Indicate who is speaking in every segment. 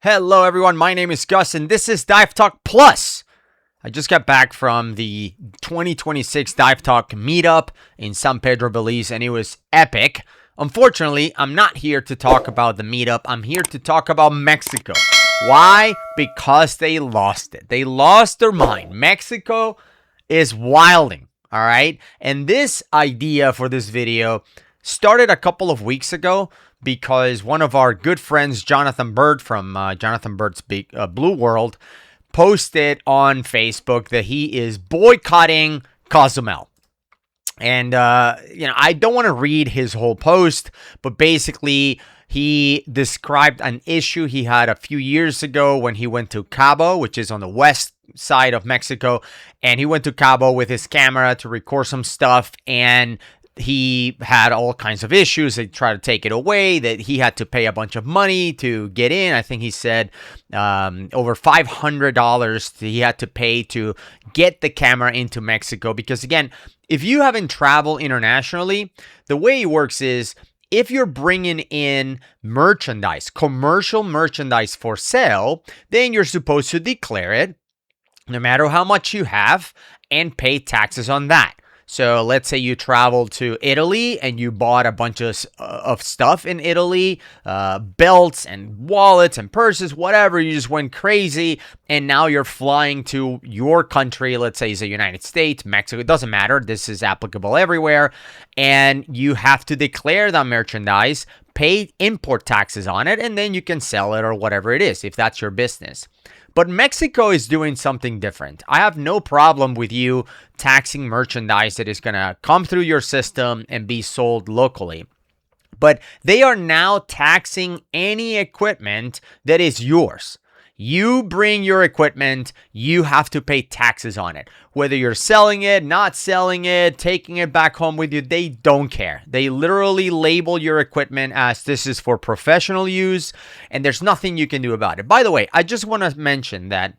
Speaker 1: Hello everyone, my name is Gus and this is Dive Talk Plus. I just got back from the 2026 Dive Talk meetup in San Pedro, Belize, and it was epic. Unfortunately, I'm not here to talk about the meetup. I'm here to talk about Mexico. Why? Because they lost it. They lost their mind. Mexico is wilding, all right? And this idea for this video started a couple of weeks ago because one of our good friends, Jonathan Bird from Jonathan Bird's Big Blue World, posted on Facebook that he is boycotting Cozumel. And, I don't want to read his whole post, but basically he described an issue he had a few years ago when he went to Cabo, which is on the west side of Mexico. And he went to Cabo with his camera to record some stuff, and he had all kinds of issues. They tried to take it away, that he had to pay a bunch of money to get in. I think he said over $500 he had to pay to get the camera into Mexico. Because again, if you haven't traveled internationally, the way it works is if you're bringing in merchandise, commercial merchandise for sale, then you're supposed to declare it no matter how much you have and pay taxes on that. So let's say you traveled to Italy and you bought a bunch of stuff in Italy, belts and wallets and purses, whatever. You just went crazy, and now you're flying to your country. Let's say it's the United States, Mexico. It doesn't matter. This is applicable everywhere. And you have to declare that merchandise, pay import taxes on it, and then you can sell it or whatever it is, if that's your business. But Mexico is doing something different. I have no problem with you taxing merchandise that is going to come through your system and be sold locally. But they are now taxing any equipment that is yours. You bring your equipment, you have to pay taxes on it. Whether you're selling it, not selling it, taking it back home with you, they don't care. They literally label your equipment as this is for professional use, and there's nothing you can do about it. By the way, I just want to mention that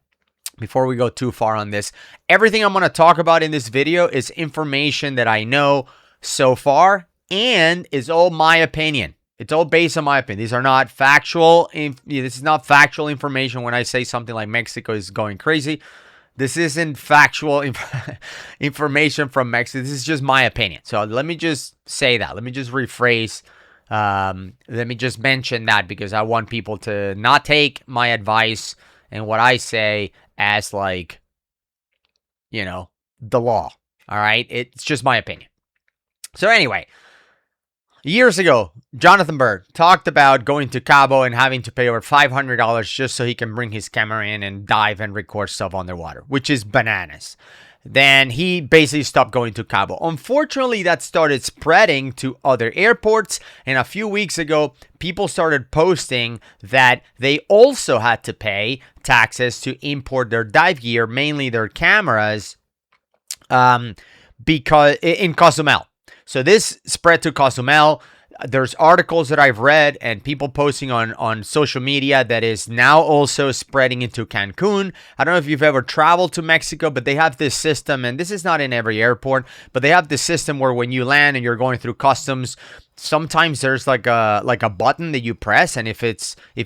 Speaker 1: before we go too far on this, everything I'm going to talk about in this video is information that I know so far and is all my opinion. It's all based on my opinion. These are not factual. This is not factual information. When I say something like Mexico is going crazy, this isn't factual information from Mexico. This is just my opinion. So let me just say that. Let me just rephrase. Let me just mention that because I want people to not take my advice and what I say as the law. All right. It's just my opinion. So anyway. Years ago, Jonathan Bird talked about going to Cabo and having to pay over $500 just so he can bring his camera in and dive and record stuff underwater, which is bananas. Then he basically stopped going to Cabo. Unfortunately, that started spreading to other airports, and a few weeks ago, people started posting that they also had to pay taxes to import their dive gear, mainly their cameras, because in Cozumel. So this spread to Cozumel. There's articles that I've read and people posting on social media that is now also spreading into Cancun. I don't know if you've ever traveled to Mexico, but they have this system, and this is not in every airport, but they have this system where when you land and you're going through customs, sometimes there's like a button that you press, and if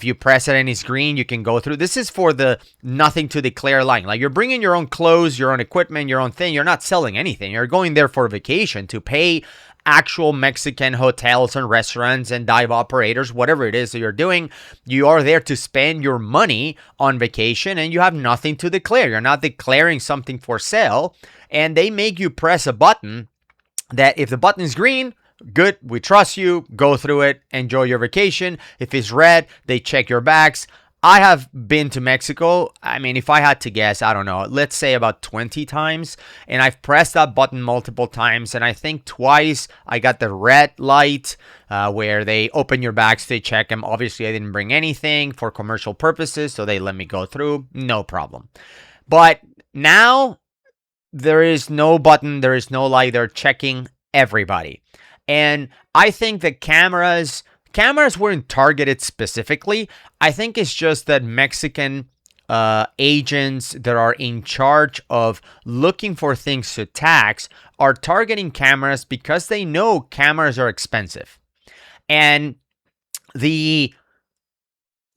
Speaker 1: you press it and it's green, you can go through. This is for the nothing to declare line. Like you're bringing your own clothes, your own equipment, your own thing. You're not selling anything. You're going there for vacation to pay actual Mexican hotels and restaurants and dive operators, whatever it is that you're doing. You are there to spend your money on vacation, and you have nothing to declare. You're not declaring something for sale, and they make you press a button that if the button is green, good, we trust you, go through it, enjoy your vacation. If it's red, they check your bags. I have been to Mexico, I mean, if I had to guess, I don't know, let's say about 20 times, and I've pressed that button multiple times, and I think twice I got the red light where they open your bags, they check them. Obviously, I didn't bring anything for commercial purposes, so they let me go through, no problem. But now, there is no button, there is no light, they're checking everybody. And I think the cameras weren't targeted specifically. I think it's just that Mexican agents that are in charge of looking for things to tax are targeting cameras because they know cameras are expensive. And the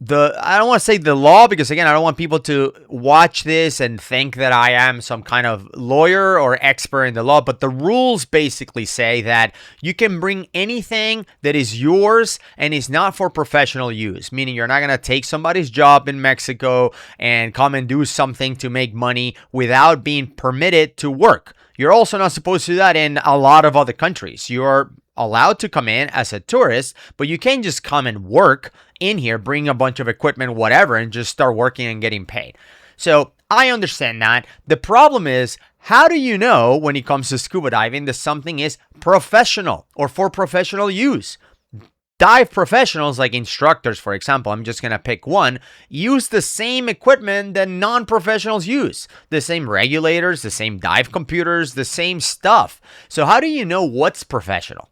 Speaker 1: I don't want to say the law, because again, I don't want people to watch this and think that I am some kind of lawyer or expert in the law, but the rules basically say that you can bring anything that is yours and is not for professional use, meaning you're not going to take somebody's job in Mexico and come and do something to make money without being permitted to work. You're also not supposed to do that in a lot of other countries. You're allowed to come in as a tourist, but you can't just come and work in here, bring a bunch of equipment, whatever, and just start working and getting paid. So I understand that. The problem is, how do you know when it comes to scuba diving that something is professional or for professional use? Dive professionals, like instructors, for example, I'm just going to pick one, use the same equipment that non-professionals use. The same regulators, the same dive computers, the same stuff. So how do you know what's professional?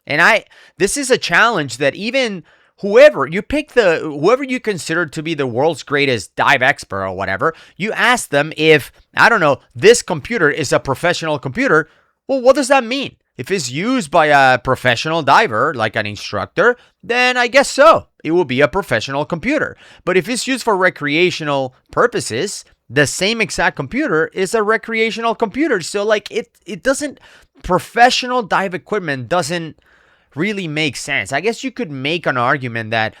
Speaker 1: And this is a challenge that even whoever you consider to be the world's greatest dive expert or whatever, you ask them if, I don't know, this computer is a professional computer. Well, what does that mean? If it's used by a professional diver, like an instructor, then I guess so. It will be a professional computer. But if it's used for recreational purposes, the same exact computer is a recreational computer. So like it doesn't, professional dive equipment doesn't really make sense. I guess you could make an argument that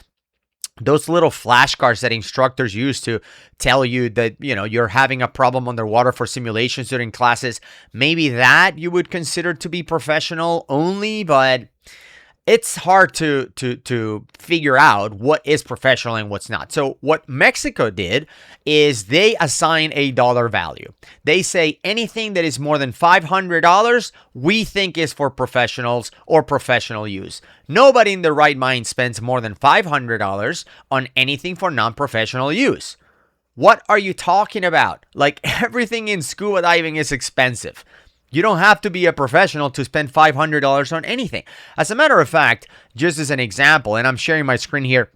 Speaker 1: those little flashcards that instructors use to tell you that, you're having a problem underwater for simulations during classes, maybe that you would consider to be professional only, but it's hard to figure out what is professional and what's not. So what Mexico did is they assign a dollar value. They say anything that is more than $500, we think is for professionals or professional use. Nobody in their right mind spends more than $500 on anything for non-professional use. What are you talking about? Like, everything in scuba diving is expensive. You don't have to be a professional to spend $500 on anything. As a matter of fact, just as an example, and I'm sharing my screen here,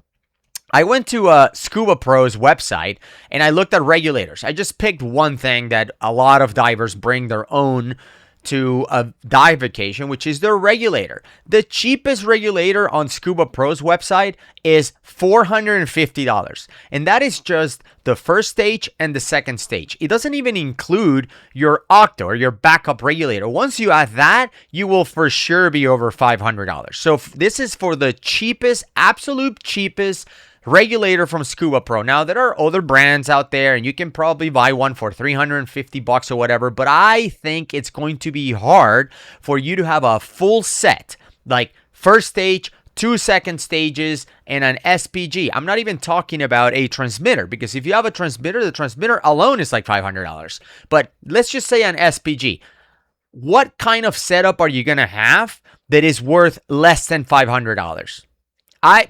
Speaker 1: I went to Scuba Pro's website and I looked at regulators. I just picked one thing that a lot of divers bring their own to a dive vacation, which is their regulator. The cheapest regulator on Scuba Pro's website is $450. And that is just the first stage and the second stage. It doesn't even include your octo or your backup regulator. Once you add that, you will for sure be over $500. So this is for the cheapest, absolute cheapest regulator from Scuba Pro. Now, there are other brands out there and you can probably buy one for $350 or whatever, but I think it's going to be hard for you to have a full set, like first stage, 2 second stages, and an SPG. I'm not even talking about a transmitter, because if you have a transmitter, the transmitter alone is like $500. But let's just say an SPG. What kind of setup are you going to have that is worth less than $500? I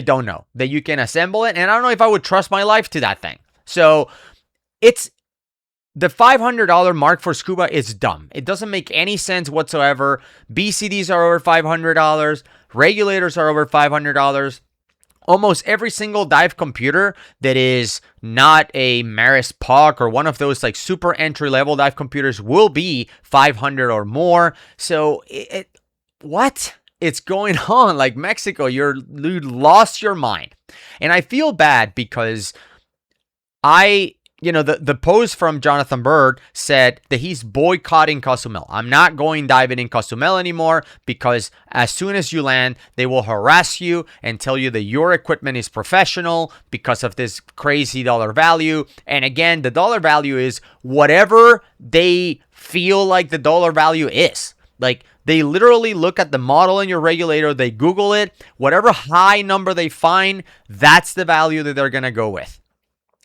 Speaker 1: don't know that you can assemble it, and I don't know if I would trust my life to that thing. So it's the $500 mark for scuba is dumb. It doesn't make any sense whatsoever. BCDs are over $500. Regulators are over $500. Almost every single dive computer that is not a Maris POC or one of those like super entry-level dive computers will be $500 or more. So what? It's going on? Like, Mexico, you lost your mind. And I feel bad because the post from Jonathan Bird said that he's boycotting Cozumel. I'm not going diving in Cozumel anymore because as soon as you land, they will harass you and tell you that your equipment is professional because of this crazy dollar value. And again, the dollar value is whatever they feel like the dollar value is. Like, they literally look at the model in your regulator, they Google it, whatever high number they find, that's the value that they're going to go with.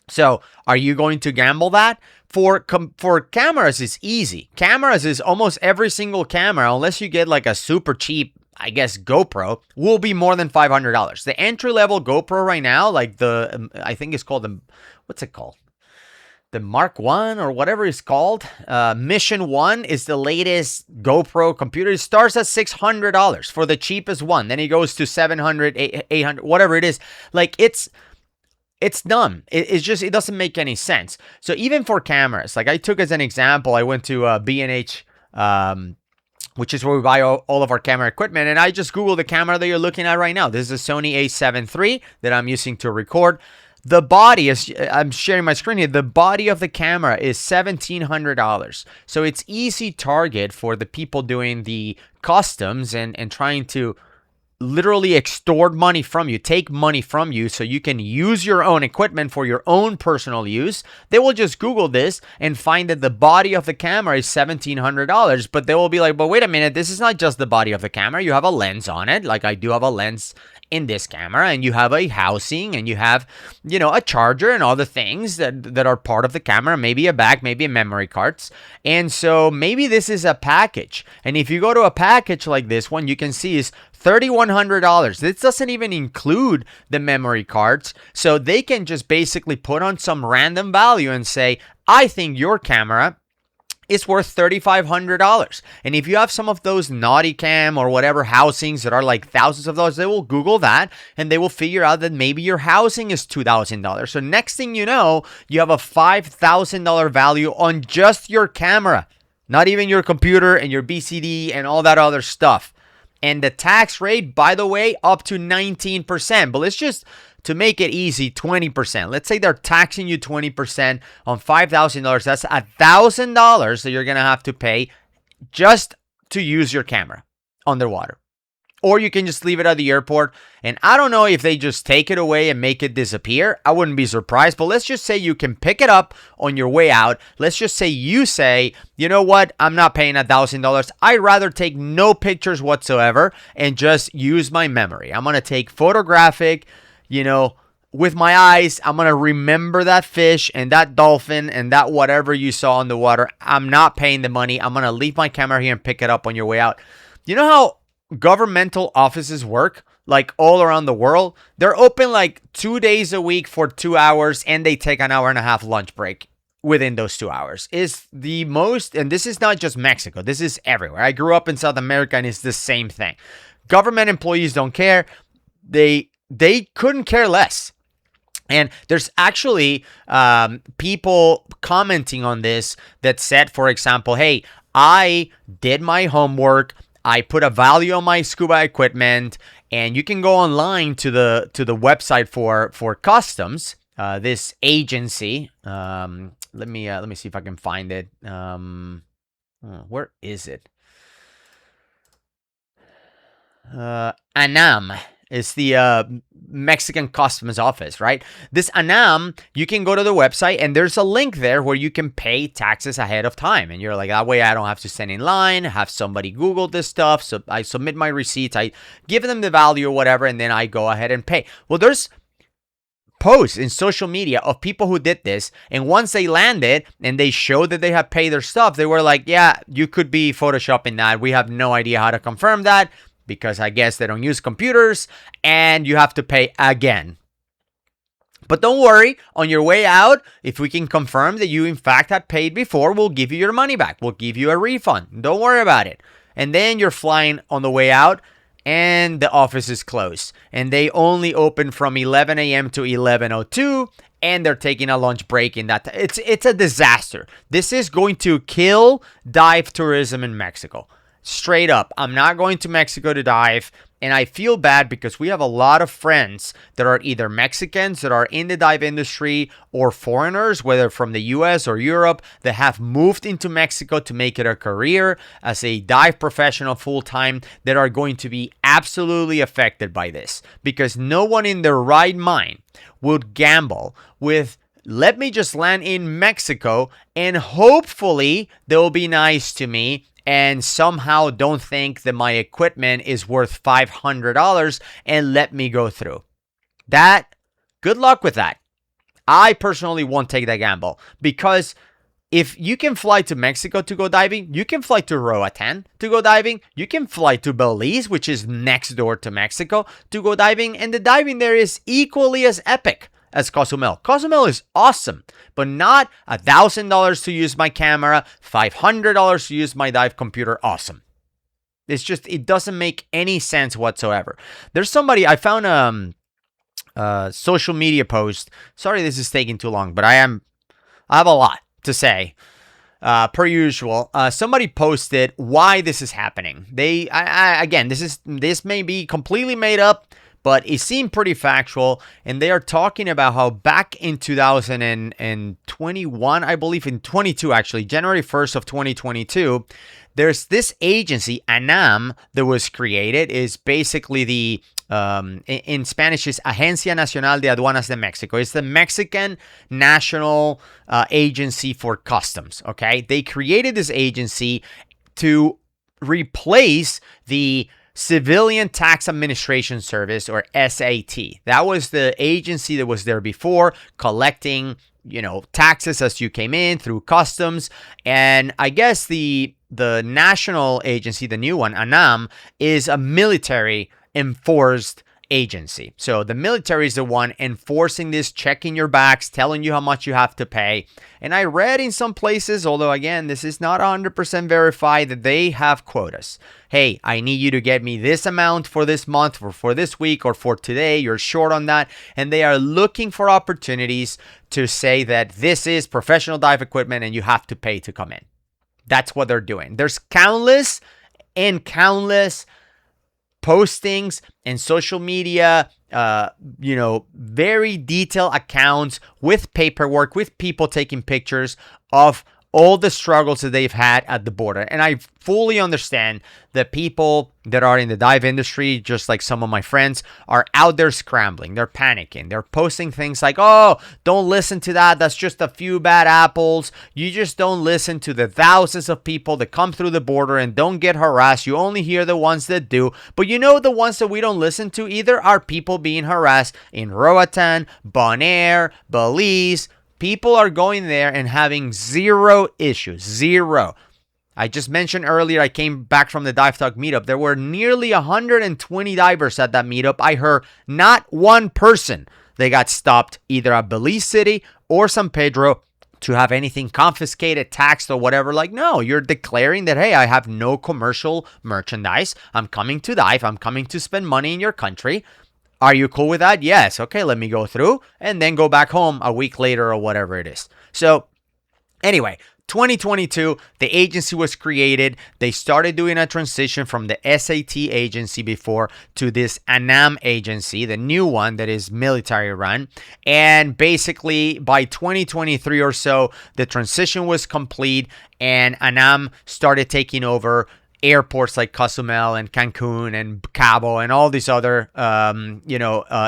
Speaker 1: So, are you going to gamble that? For cameras, it's easy. Cameras is almost every single camera, unless you get like a super cheap, I guess, GoPro, will be more than $500. The entry-level GoPro right now, like I think it's called what's it called? The Mark 1 or whatever it's called. Mission 1 is the latest GoPro computer. It starts at $600 for the cheapest one. Then it goes to $700, $800, whatever it is. Like, it's dumb. It doesn't make any sense. So even for cameras, like I took as an example, I went to B&H which is where we buy all of our camera equipment. And I just Googled the camera that you're looking at right now. This is a Sony a7 III that I'm using to record. The body is, I'm sharing my screen here, the body of the camera is $1,700. So it's easy target for the people doing the customs and trying to literally extort money from you, take money from you so you can use your own equipment for your own personal use. They will just Google this and find that the body of the camera is $1,700, but they will be like, but wait a minute, this is not just the body of the camera. You have a lens on it. Like I do have a lens in this camera, and you have a housing, and you have, you know, a charger and all the things that are part of the camera, maybe a back, maybe a memory cards. And so maybe this is a package. And if you go to a package like this one, you can see is $3,100. This doesn't even include the memory cards. So they can just basically put on some random value and say, I think your camera is worth $3,500. And if you have some of those naughty cam or whatever housings that are like thousands of dollars, they will Google that and they will figure out that maybe your housing is $2,000. So next thing you know, you have a $5,000 value on just your camera, not even your computer and your BCD and all that other stuff. And the tax rate, by the way, up to 19%. But let's just, to make it easy, 20%. Let's say they're taxing you 20% on $5,000. That's $1,000 that you're going to have to pay just to use your camera underwater. Or you can just leave it at the airport. And I don't know if they just take it away and make it disappear. I wouldn't be surprised. But let's just say you can pick it up on your way out. Let's just say you say, you know what? I'm not paying $1,000. I'd rather take no pictures whatsoever and just use my memory. I'm going to take photographic, you know, with my eyes. I'm going to remember that fish and that dolphin and that whatever you saw in the water. I'm not paying the money. I'm going to leave my camera here and pick it up on your way out. You know how governmental offices work, like all around the world? They're open like 2 days a week for 2 hours, and they take an hour and a half lunch break within those 2 hours. Is the most, and this is not just Mexico, this is everywhere. I grew up in South America, and it's the same thing. Government employees don't care. They couldn't care less. And there's actually people commenting on this that said, for example, hey, I did my homework, I put a value on my scuba equipment, and you can go online to the website for customs. This agency. Let me see if I can find it. Where is it? ANAM. It's the Mexican Customs Office, right? This ANAM, you can go to the website and there's a link there where you can pay taxes ahead of time. And you're like, that way I don't have to stand in line, have somebody Google this stuff. So I submit my receipts, I give them the value or whatever, and then I go ahead and pay. Well, there's posts in social media of people who did this, and once they landed and they showed that they have paid their stuff, they were like, yeah, you could be photoshopping that. We have no idea how to confirm that, because I guess they don't use computers, and you have to pay again. But don't worry, on your way out, if we can confirm that you in fact had paid before, we'll give you your money back. We'll give you a refund. Don't worry about it. And then you're flying on the way out, and the office is closed. And they only open from 11 a.m. to 11:02, and they're taking a lunch break in that. It's a disaster. This is going to kill dive tourism in Mexico. Straight up, I'm not going to Mexico to dive, and I feel bad because we have a lot of friends that are either Mexicans that are in the dive industry or foreigners, whether from the US or Europe, that have moved into Mexico to make it a career as a dive professional full-time, that are going to be absolutely affected by this, because no one in their right mind would gamble with, let me just land in Mexico and hopefully they'll be nice to me and somehow don't think that my equipment is worth $500 and let me go through. That, good luck with that. I personally won't take that gamble, because if you can fly to Mexico to go diving, you can fly to Roatan to go diving, you can fly to Belize, which is next door to Mexico, to go diving, and the diving there is equally as epic as Cozumel. Cozumel is awesome, but not $1,000 to use my camera, $500 to use my dive computer. Awesome. It's just, it doesn't make any sense whatsoever. There's somebody, I found a social media post. Sorry, this is taking too long, but I have a lot to say. per usual, somebody posted why this is happening. Again, this may be completely made up, but it seemed pretty factual. And they are talking about how back in 2021, I believe in 22 actually, January 1st of 2022, there's this agency, ANAM, that was created. Is basically the in Spanish is Agencia Nacional de Aduanas de Mexico. It's the Mexican National Agency for Customs. Okay, they created this agency to replace the Civilian Tax Administration Service, or SAT. That was the agency that was there before, collecting, taxes as you came in through customs. And I guess the national agency, the new one, ANAM, is a military enforced agency. So the military is the one enforcing this, checking your bags, telling you how much you have to pay. And I read in some places, although again, this is not 100% verified, that they have quotas. Hey, I need you to get me this amount for this month, or for this week, or for today. You're short on that. And they are looking for opportunities to say that this is professional dive equipment and you have to pay to come in. That's what they're doing. There's countless postings and social media, very detailed accounts with paperwork, with people taking pictures of all the struggles that they've had at the border. And I fully understand that people that are in the dive industry, just like some of my friends, are out there scrambling. They're panicking. They're posting things like, oh, don't listen to that. That's just a few bad apples. You just don't listen to the thousands of people that come through the border and don't get harassed. You only hear the ones that do. But the ones that we don't listen to either are people being harassed in Roatan, Bonaire, Belize. People are going there and having zero issues. Zero. I just mentioned earlier, I came back from the Dive Talk meetup. There were nearly 120 divers at that meetup. I heard not one person that got stopped either at Belize City or San Pedro to have anything confiscated, taxed, or whatever. Like, no, you're declaring that, hey, I have no commercial merchandise. I'm coming to dive. I'm coming to spend money in your country. Are you cool with that? Yes. Okay, let me go through and then go back home a week later or whatever it is. So anyway, 2022, the agency was created. They started doing a transition from the SAT agency before to this ANAM agency, the new one that is military run. And basically by 2023 or so, the transition was complete and ANAM started taking over airports like Cozumel and Cancun and Cabo and all these other,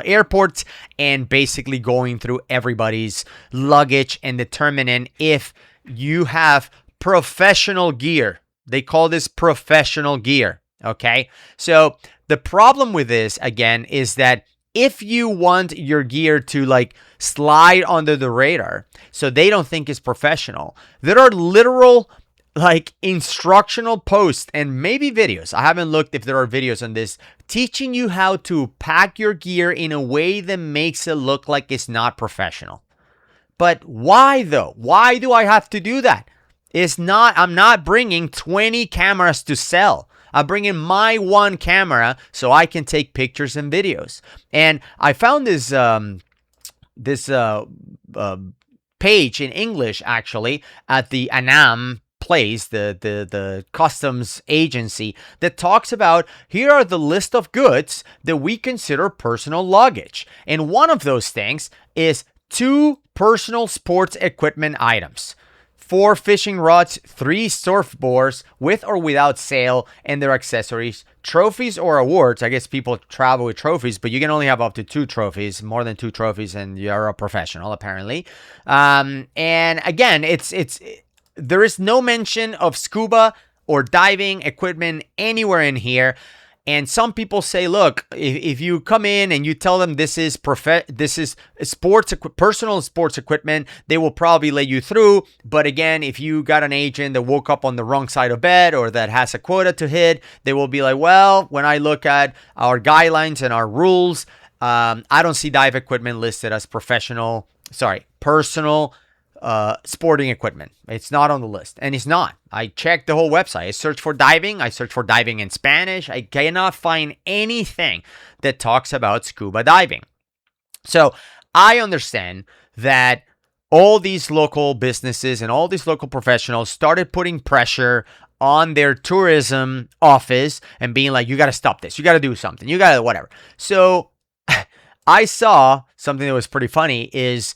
Speaker 1: airports, and basically going through everybody's luggage and determining if you have professional gear. They call this professional gear. Okay. So the problem with this, again, is that if you want your gear to slide under the radar so they don't think it's professional, there are literal instructional posts and maybe videos. I haven't looked if there are videos on this teaching you how to pack your gear in a way that makes it look like it's not professional. But why though? Why do I have to do that? I'm not bringing 20 cameras to sell. I'm bringing my one camera so I can take pictures and videos. And I found this page in English actually at the ANAM place, the customs agency, that talks about, here are the list of goods that we consider personal luggage. And one of those things is 2 personal sports equipment items, 4 fishing rods, 3 surfboards with or without sail and their accessories, trophies or awards. I guess people travel with trophies, but you can only have up to 2 trophies. More than 2 trophies and you're a professional apparently. And again, there is no mention of scuba or diving equipment anywhere in here. And some people say, look, if you come in and you tell them this is personal sports equipment, they will probably let you through. But again, if you got an agent that woke up on the wrong side of bed or that has a quota to hit, they will be like, well, when I look at our guidelines and our rules, I don't see dive equipment listed as personal sporting equipment. It's not on the list, and it's not. I checked the whole website. I searched for diving. I searched for diving in Spanish. I cannot find anything that talks about scuba diving. So I understand that all these local businesses and all these local professionals started putting pressure on their tourism office and being like, you got to stop this. You got to do something. You got to whatever. So I saw something that was pretty funny is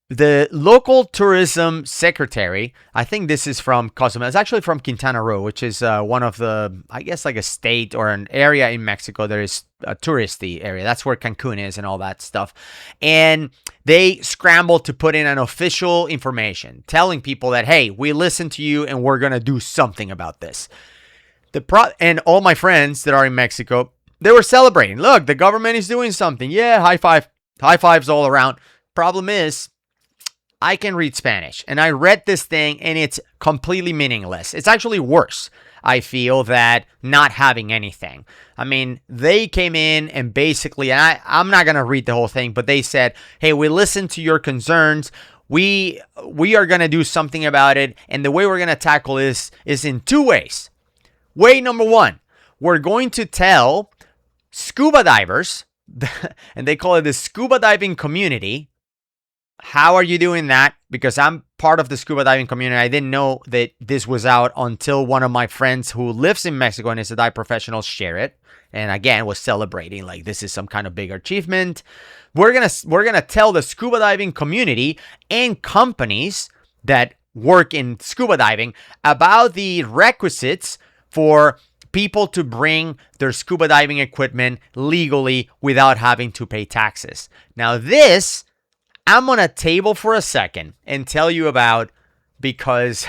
Speaker 1: the local tourism secretary, I think this is from Cozumel. It's actually from Quintana Roo, which is one of the, I guess, like a state or an area in Mexico that is a touristy area. That's where Cancun is and all that stuff. And they scrambled to put in an official information telling people that, hey, we listened to you and we're going to do something about this. And all my friends that are in Mexico, they were celebrating. Look, the government is doing something. Yeah, high five. High fives all around. Problem is, I can read Spanish, and I read this thing, and it's completely meaningless. It's actually worse, I feel, that not having anything. I mean, they came in and basically, and I'm not going to read the whole thing, but they said, hey, we listened to your concerns. We are going to do something about it, and the way we're going to tackle this is in two ways. Way number one, we're going to tell scuba divers, and they call it the scuba diving community. How are you doing that? Because I'm part of the scuba diving community. I didn't know that this was out until one of my friends who lives in Mexico and is a dive professional shared it. And again, was celebrating like this is some kind of big achievement. We're gonna tell the scuba diving community and companies that work in scuba diving about the requisites for people to bring their scuba diving equipment legally without having to pay taxes. Now this, I'm on a table for a second and tell you about, because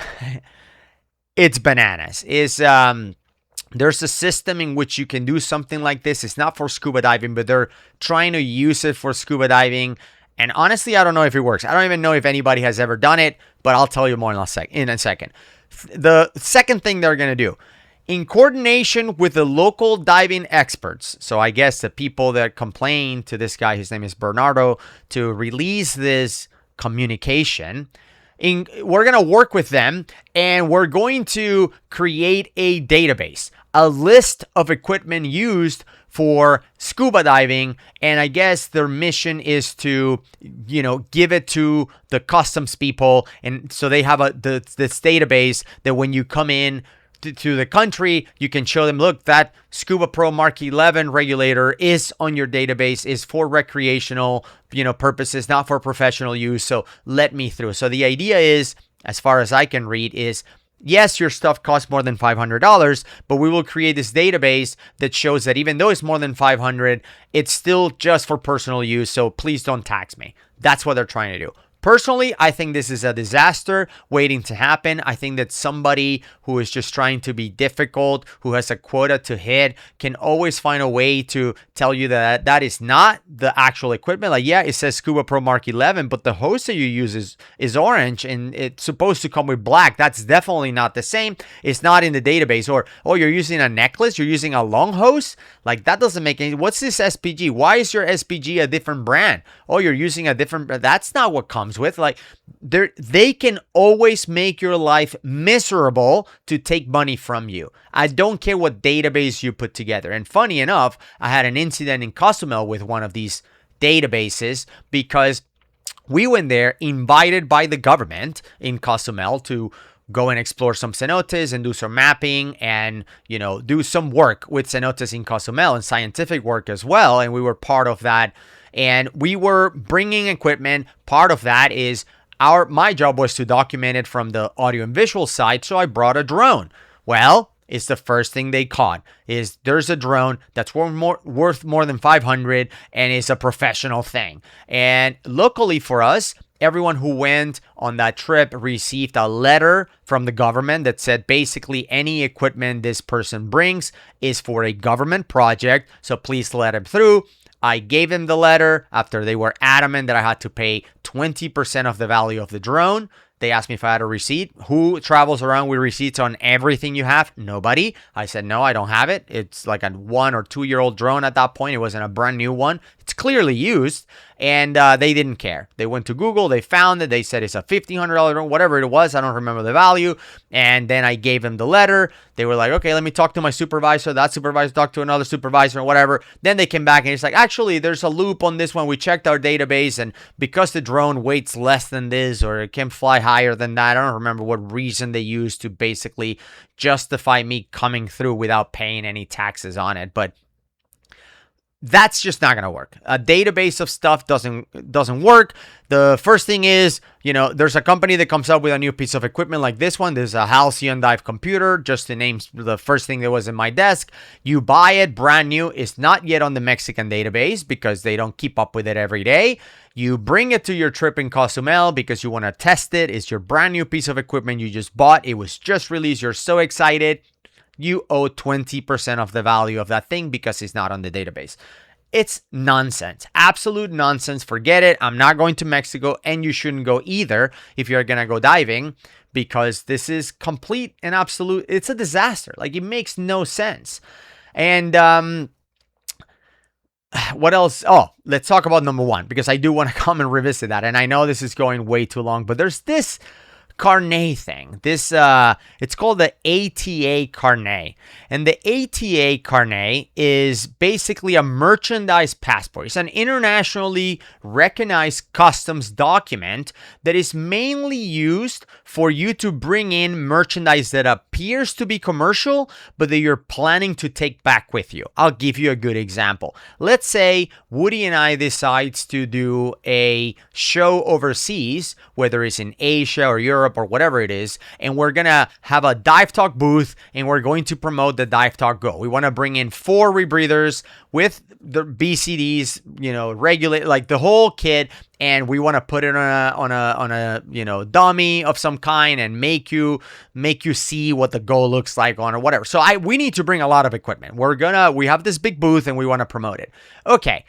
Speaker 1: it's bananas. There's a system in which you can do something like this. It's not for scuba diving, but they're trying to use it for scuba diving. And honestly, I don't know if it works. I don't even know if anybody has ever done it, but I'll tell you more in a second. The second thing they're going to do, in coordination with the local diving experts, so I guess the people that complained to this guy, his name is Bernardo, to release this communication, we're going to work with them and we're going to create a database, a list of equipment used for scuba diving. And I guess their mission is to, give it to the customs people. And so they have this database that when you come in to the country, you can show them, look, that Scuba Pro Mark 11 regulator is on your database, is for recreational, purposes, not for professional use. So let me through. So the idea is, as far as I can read, is yes, your stuff costs more than $500, but we will create this database that shows that even though it's more than $500, it's still just for personal use. So please don't tax me. That's what they're trying to do. Personally, I think this is a disaster waiting to happen. I think that somebody who is just trying to be difficult, who has a quota to hit, can always find a way to tell you that that is not the actual equipment. Like, yeah, it says Scuba Pro Mark 11, but the hose that you use is orange and it's supposed to come with black. That's definitely not the same. It's not in the database. Or, oh, you're using a necklace? You're using a long hose? Like, that doesn't make any... What's this SPG? Why is your SPG a different brand? Oh, you're using a different... That's not what comes with. Like, they can always make your life miserable to take money from you. I don't care what database you put together. And funny enough, I had an incident in Cozumel with one of these databases because we went there invited by the government in Cozumel to go and explore some cenotes and do some mapping and, do some work with cenotes in Cozumel and scientific work as well. And we were part of that. And we were bringing equipment. Part of that is my job was to document it from the audio and visual side. So I brought a drone. Well, it's the first thing they caught is there's a drone that's worth more than 500 and it's a professional thing. And luckily for us, everyone who went on that trip received a letter from the government that said basically any equipment this person brings is for a government project. So please let him through. I gave them the letter after they were adamant that I had to pay 20% of the value of the drone. They asked me if I had a receipt. Who travels around with receipts on everything you have? Nobody. I said, no, I don't have it. It's like a 1 or 2 year old drone at that point. It wasn't a brand new one. It's clearly used. And they didn't care. They went to Google. They found it. They said it's a $1,500 drone, whatever it was. I don't remember the value. And then I gave them the letter. They were like, okay, let me talk to my supervisor. That supervisor talked to another supervisor or whatever. Then they came back and it's like, actually, there's a loop on this one. We checked our database. And because the drone weighs less than this or it can fly higher than that, I don't remember what reason they used to basically justify me coming through without paying any taxes on it. But that's just not going to work. A database of stuff doesn't work. The first thing is, there's a company that comes up with a new piece of equipment like this one. There's a Halcyon Dive computer, just to name the first thing that was in my desk. You buy it brand new. It's not yet on the Mexican database because they don't keep up with it every day. You bring it to your trip in Cozumel because you want to test it. It's your brand new piece of equipment you just bought. It was just released. You're so excited. You owe 20% of the value of that thing because it's not on the database. It's nonsense. Absolute nonsense. Forget it. I'm not going to Mexico, and you shouldn't go either if you're going to go diving, because this is complete and absolute. It's a disaster. Like, it makes no sense. And what else? Oh, let's talk about number one, because I do want to come and revisit that. And I know this is going way too long, but there's this Carnet thing. This it's called the ATA Carnet. And the ATA Carnet is basically a merchandise passport. It's an internationally recognized customs document that is mainly used for you to bring in merchandise that appears to be commercial, but that you're planning to take back with you. I'll give you a good example. Let's say Woody and I decides to do a show overseas, whether it's in Asia or Europe or whatever it is, and we're gonna have a Dive Talk booth and we're going to promote the Dive Talk Go. We want to bring in 4 rebreathers with the BCDs, regulate, like the whole kit, and we want to put it on a dummy of some kind and make you see what the Go looks like on or whatever. So we need to bring a lot of equipment. We have this big booth and we want to promote it. Okay.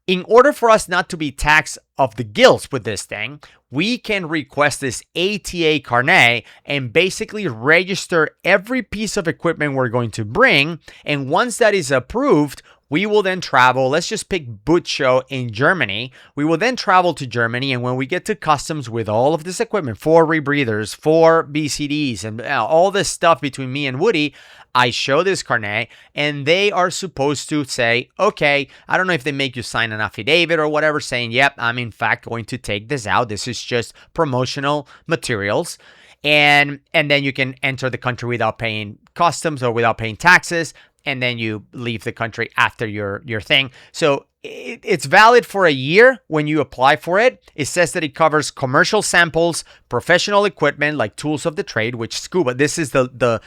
Speaker 1: In order for us not to be taxed of the gills with this thing, we can request this ATA Carnet and basically register every piece of equipment we're going to bring. And once that is approved, we will then travel. Let's just pick Boot Show in Germany. We will then travel to Germany. And when we get to customs with all of this equipment, 4 rebreathers, 4 BCDs, and all this stuff between me and Woody, I show this Carnet, and they are supposed to say, okay, I don't know if they make you sign an affidavit or whatever saying, yep, I'm in fact going to take this out. This is just promotional materials. And then you can enter the country without paying customs or without paying taxes. And then you leave the country after your thing. So it's valid for a year when you apply for it. It says that it covers commercial samples, professional equipment like tools of the trade, which scuba, this is the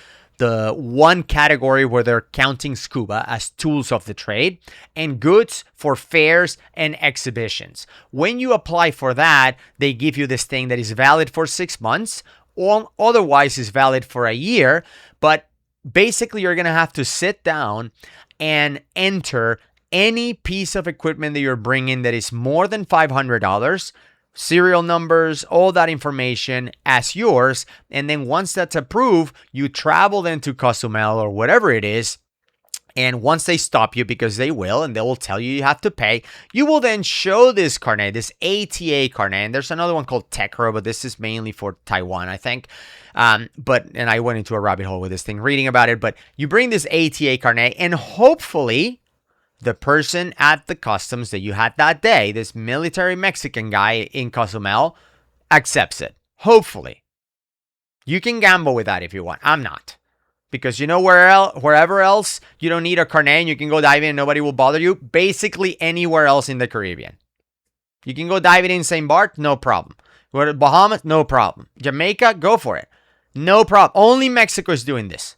Speaker 1: one category where they're counting scuba as tools of the trade, and goods for fairs and exhibitions. When you apply for that, they give you this thing that is valid for 6 months, or otherwise is valid for a year. But basically, you're going to have to sit down and enter any piece of equipment that you're bringing that is more than $500, serial numbers, all that information as yours. And then once that's approved, you travel then to Cozumel or whatever it is. And once they stop you, because they will, and they will tell you have to pay, you will then show this Carnet, this ATA Carnet. And there's another one called Techro, but this is mainly for Taiwan, I think. And I went into a rabbit hole with this thing, reading about it. But you bring this ATA Carnet, and hopefully the person at the customs that you had that day, this military Mexican guy in Cozumel, accepts it. Hopefully. You can gamble with that if you want. I'm not. Because wherever else you don't need a Carnet and you can go diving and nobody will bother you, basically anywhere else in the Caribbean. You can go diving in St. Bart, no problem. Go to Bahamas, no problem. Jamaica, go for it. No problem. Only Mexico is doing this.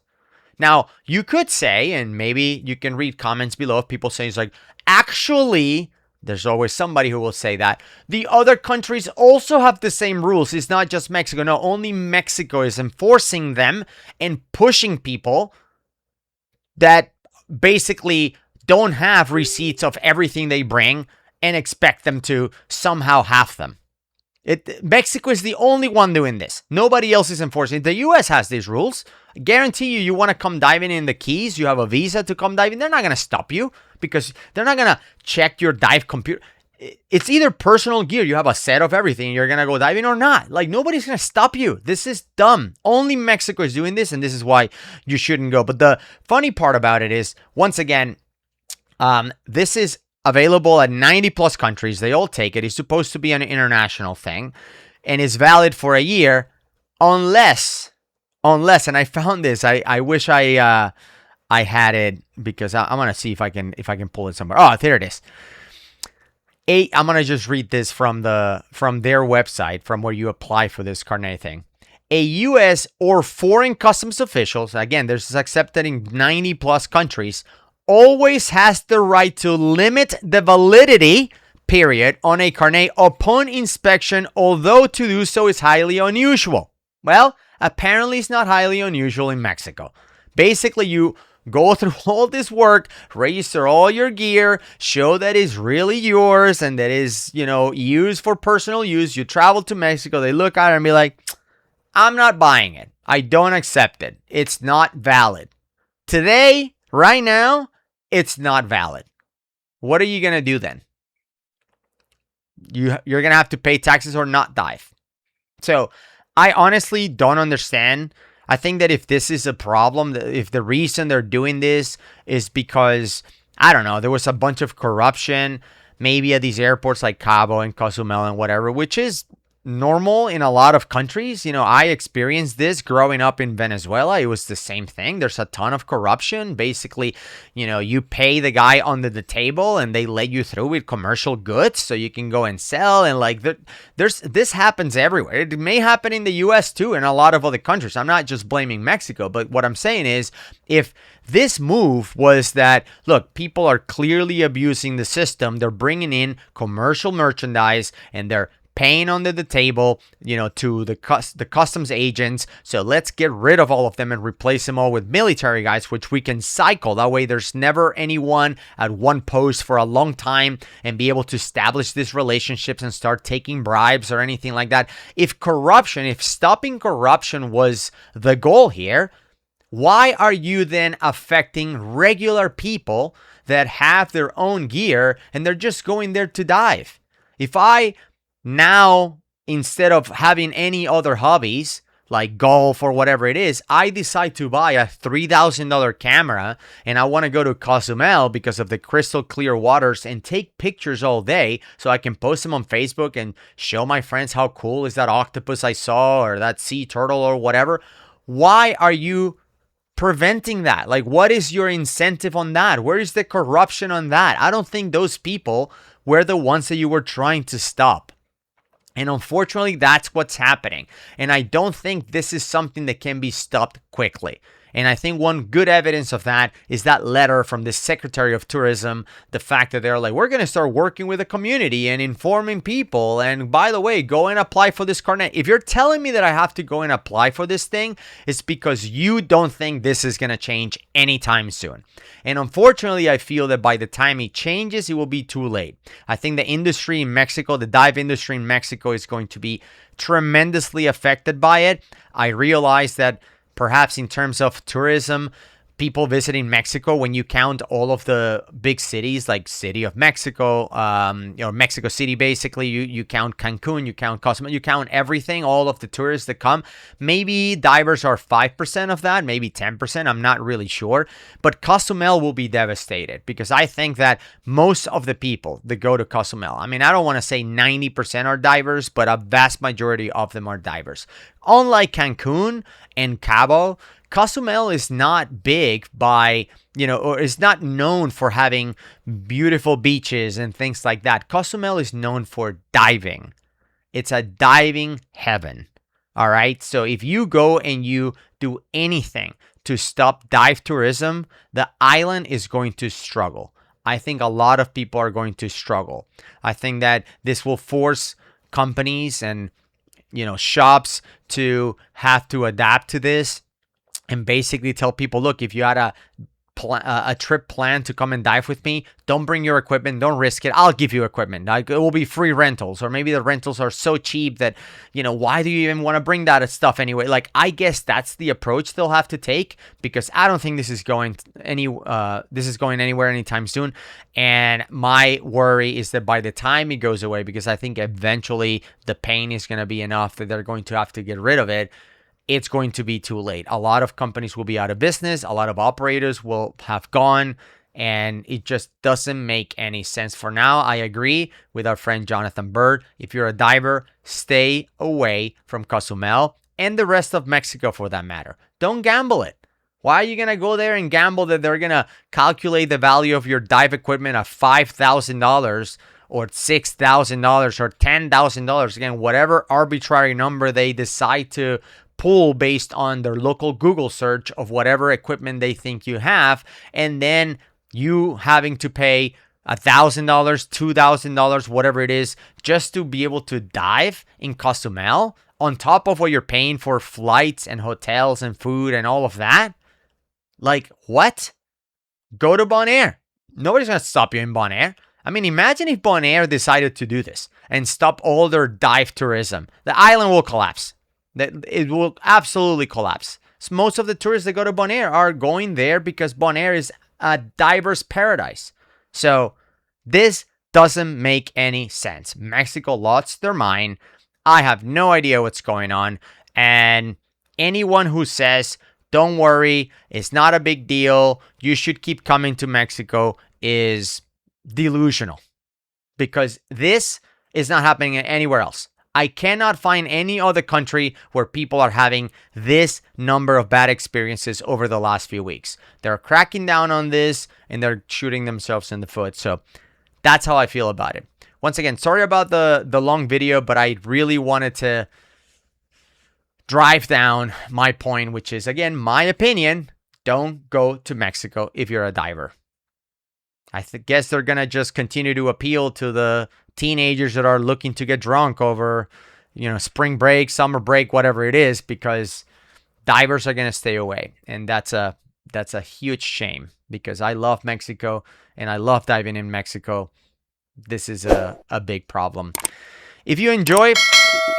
Speaker 1: Now, you could say, and maybe you can read comments below if people say, it's like, actually, there's always somebody who will say that the other countries also have the same rules. It's not just Mexico. No, only Mexico is enforcing them and pushing people that basically don't have receipts of everything they bring and expect them to somehow have them. Mexico is the only one doing this. Nobody else is enforcing it. The U.S. has these rules. I guarantee you want to come diving in the Keys, you have a visa to come diving, they're not going to stop you because they're not going to check your dive computer. It's either personal gear, you have a set of everything, you're going to go diving or not. Like, nobody's going to stop you. This is dumb. Only Mexico is doing this, and this is why you shouldn't go. But the funny part about it is, once again, this is available at 90 plus countries. They all take it. It's supposed to be an international thing and is valid for a year unless, and I found this. I wish I had it because I'm going to see if I can pull it somewhere. Oh, there it is. I'm going to just read this from their website, from where you apply for this Carnet thing. A U.S. or foreign customs officials, again, this is accepted in 90 plus countries, always has the right to limit the validity period on a Carnet upon inspection, although to do so is highly unusual. Well, apparently it's not highly unusual in Mexico. Basically, you go through all this work, register all your gear, show that it's really yours and that is, used for personal use. You travel to Mexico, they look at it and be like, I'm not buying it. I don't accept it. It's not valid. Today, right now, it's not valid. What are you going to do then? You're going to have to pay taxes or not dive. So I honestly don't understand. I think that if this is a problem, if the reason they're doing this is because, I don't know, there was a bunch of corruption, maybe at these airports like Cabo and Cozumel and whatever, which is normal in a lot of countries. I experienced this growing up in Venezuela. It was the same thing. There's a ton of corruption. Basically, you pay the guy under the table and they let you through with commercial goods so you can go and sell. And this happens everywhere. It may happen in the US too, and a lot of other countries. I'm not just blaming Mexico, but what I'm saying is, if this move was that, look, people are clearly abusing the system, they're bringing in commercial merchandise and they're paying under the table, to the customs agents. So let's get rid of all of them and replace them all with military guys, which we can cycle. That way there's never anyone at one post for a long time and be able to establish these relationships and start taking bribes or anything like that. If stopping corruption was the goal here, why are you then affecting regular people that have their own gear and they're just going there to dive? If I now, instead of having any other hobbies like golf or whatever it is, I decide to buy a $3,000 camera and I want to go to Cozumel because of the crystal clear waters and take pictures all day so I can post them on Facebook and show my friends how cool is that octopus I saw or that sea turtle or whatever. Why are you preventing that? Like, what is your incentive on that? Where is the corruption on that? I don't think those people were the ones that you were trying to stop. And unfortunately, that's what's happening. And I don't think this is something that can be stopped quickly. And I think one good evidence of that is that letter from the Secretary of Tourism, the fact that they're like, we're going to start working with the community and informing people. And by the way, go and apply for this Carnet. If you're telling me that I have to go and apply for this thing, it's because you don't think this is going to change anytime soon. And unfortunately, I feel that by the time it changes, it will be too late. I think the industry in Mexico, the dive industry in Mexico, is going to be tremendously affected by it. I realize that perhaps in terms of tourism, people visiting Mexico, when you count all of the big cities like City of Mexico, Mexico City, basically, you count Cancun, you count Cozumel, you count everything, all of the tourists that come. Maybe divers are 5% of that, maybe 10%, I'm not really sure. But Cozumel will be devastated because I think that most of the people that go to Cozumel, I don't want to say 90% are divers, but a vast majority of them are divers. Unlike Cancun and Cabo, Cozumel is not big by, or is not known for having beautiful beaches and things like that. Cozumel is known for diving. It's a diving heaven. All right. So if you go and you do anything to stop dive tourism, the island is going to struggle. I think a lot of people are going to struggle. I think that this will force companies and, shops to have to adapt to this. And basically tell people, look, if you had a a trip planned to come and dive with me, don't bring your equipment. Don't risk it. I'll give you equipment. Like, it will be free rentals, or maybe the rentals are so cheap that, why do you even want to bring that stuff anyway? Like, I guess that's the approach they'll have to take, because I don't think this is going anywhere anytime soon. And my worry is that by the time it goes away, because I think eventually the pain is going to be enough that they're going to have to get rid of it, it's going to be too late. A lot of companies will be out of business. A lot of operators will have gone, and it just doesn't make any sense. For now, I agree with our friend Jonathan Bird. If you're a diver, stay away from Cozumel and the rest of Mexico for that matter. Don't gamble it. Why are you going to go there and gamble that they're going to calculate the value of your dive equipment at $5,000 or $6,000 or $10,000? Again, whatever arbitrary number they decide to pull based on their local Google search of whatever equipment they think you have, and then you having to pay $1,000, $2,000, whatever it is, just to be able to dive in Cozumel, on top of what you're paying for flights and hotels and food and all of that. Like, what? Go to Bonaire. Nobody's going to stop you in Bonaire. I mean, imagine if Bonaire decided to do this and stop all their dive tourism. The island will collapse. It will absolutely collapse. So most of the tourists that go to Bonaire are going there because Bonaire is a diver's paradise. So this doesn't make any sense. Mexico lost their mind. I have no idea what's going on. And anyone who says, don't worry, it's not a big deal, you should keep coming to Mexico, is delusional. Because this is not happening anywhere else. I cannot find any other country where people are having this number of bad experiences over the last few weeks. They're cracking down on this, and they're shooting themselves in the foot. So that's how I feel about it. Once again, sorry about the long video, but I really wanted to drive down my point, which is, again, my opinion. Don't go to Mexico if you're a diver. I guess they're going to just continue to appeal to the teenagers that are looking to get drunk over, spring break, summer break, whatever it is, because divers are going to stay away. And that's a huge shame, because I love Mexico and I love diving in Mexico. This is a big problem. If you enjoy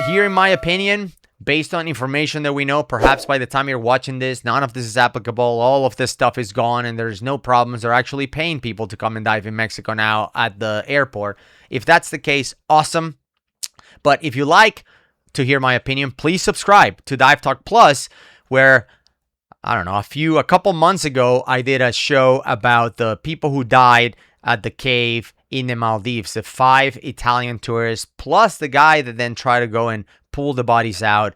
Speaker 1: hearing my opinion, based on information that we know, perhaps by the time you're watching this, none of this is applicable. All of this stuff is gone and there's no problems. They're actually paying people to come and dive in Mexico now at the airport. If that's the case, awesome. But if you like to hear my opinion, please subscribe to Dive Talk Plus, where, I don't know, a couple months ago, I did a show about the people who died at the cave in the Maldives, the 5 Italian tourists, plus the guy that then tried to go and pull the bodies out.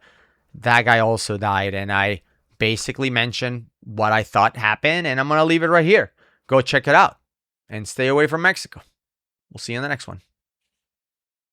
Speaker 1: That guy also died, and I basically mentioned what I thought happened, and I'm going to leave it right here. Go check it out and stay away from Mexico. We'll see you in the next one.